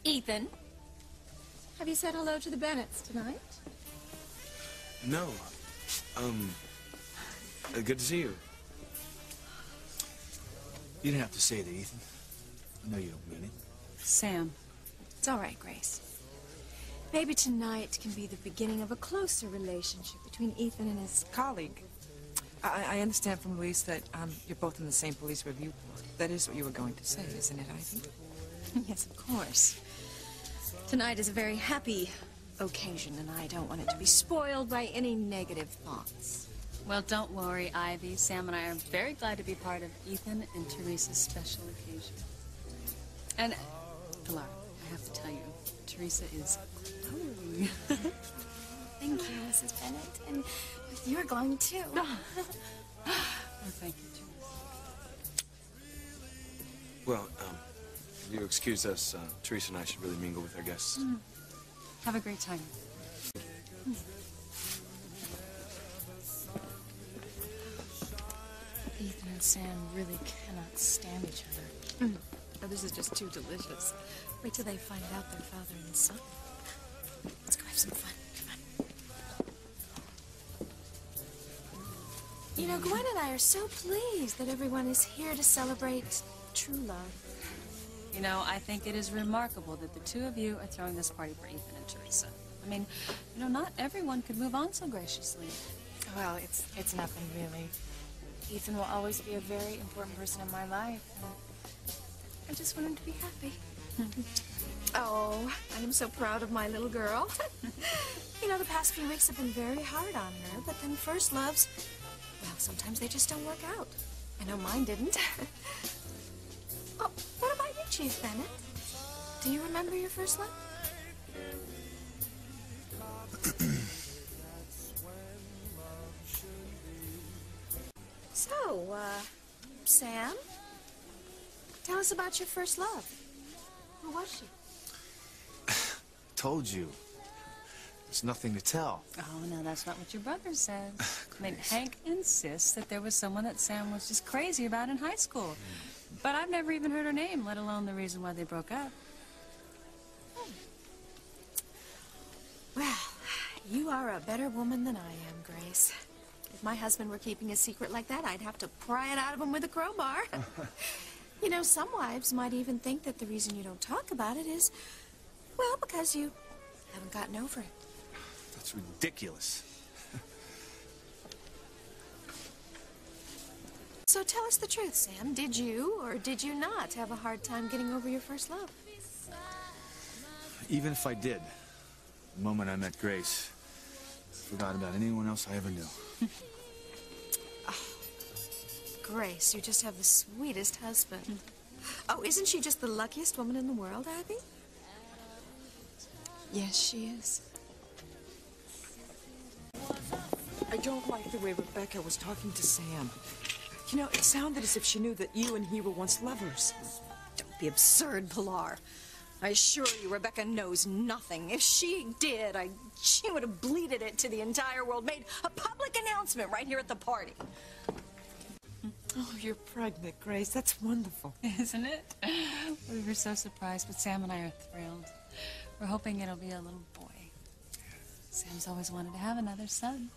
Ethan, have you said hello to the Bennetts tonight? No. Good to see you. You didn't have to say that, Ethan. I know you don't mean it. Sam. It's all right, Grace. Maybe tonight can be the beginning of a closer relationship between Ethan and his colleague. I understand from Louise that you're both in the same police review board. That is what you were going to say, isn't it, Ivy? Yes, of course. Tonight is a very happy occasion, and I don't want it to be spoiled by any negative thoughts. Well, don't worry, Ivy. Sam and I are very glad to be part of Ethan and Teresa's special occasion. And, Pilar, I have to tell you, Teresa is glowing. Thank you, Mrs. Bennett. And you're glowing, too. Oh, thank you, Teresa. Well, if you excuse us, Teresa and I should really mingle with our guests. Have a great time. Ethan and Sam really cannot stand each other. Oh, this is just too delicious. Wait till they find out their father and son. Let's go have some fun. Come on. You know, Gwen and I are so pleased that everyone is here to celebrate true love. You know, I think it is remarkable that the two of you are throwing this party for Ethan and Teresa. I mean, you know, not everyone could move on so graciously. Well, it's nothing really. Ethan will always be a very important person in my life. And I just want him to be happy. Oh, I am so proud of my little girl. You know, the past few weeks have been very hard on her, but then first loves, well, sometimes they just don't work out. I know mine didn't. Oh, what about you, Chief Bennett? Do you remember your first love? So, Sam, tell us about your first love. Who was she? Told you. There's nothing to tell. Oh, no, that's not what your brother says. I mean, Hank insists that there was someone that Sam was just crazy about in high school. But I've never even heard her name, let alone the reason why they broke up. Well, you are a better woman than I am, Grace. If my husband were keeping a secret like that, I'd have to pry it out of him with a crowbar. You know, some wives might even think that the reason you don't talk about it is, well, because you haven't gotten over it. That's ridiculous. So tell us the truth, Sam. Did you or did you not have a hard time getting over your first love? Even if I did, the moment I met Grace, I forgot about anyone else I ever knew. Oh, Grace, you just have the sweetest husband. Oh, isn't she just the luckiest woman in the world, Abby? Yes, she is. I don't like the way Rebecca was talking to Sam. You know, it sounded as if she knew that you and he were once lovers. Don't be absurd, Pilar. I assure you, Rebecca knows nothing. If she did, she would have bleated it to the entire world, made a public announcement right here at the party. Oh, you're pregnant, Grace. That's wonderful. Isn't it? We were so surprised, but Sam and I are thrilled. We're hoping it'll be a little boy. Sam's always wanted to have another son.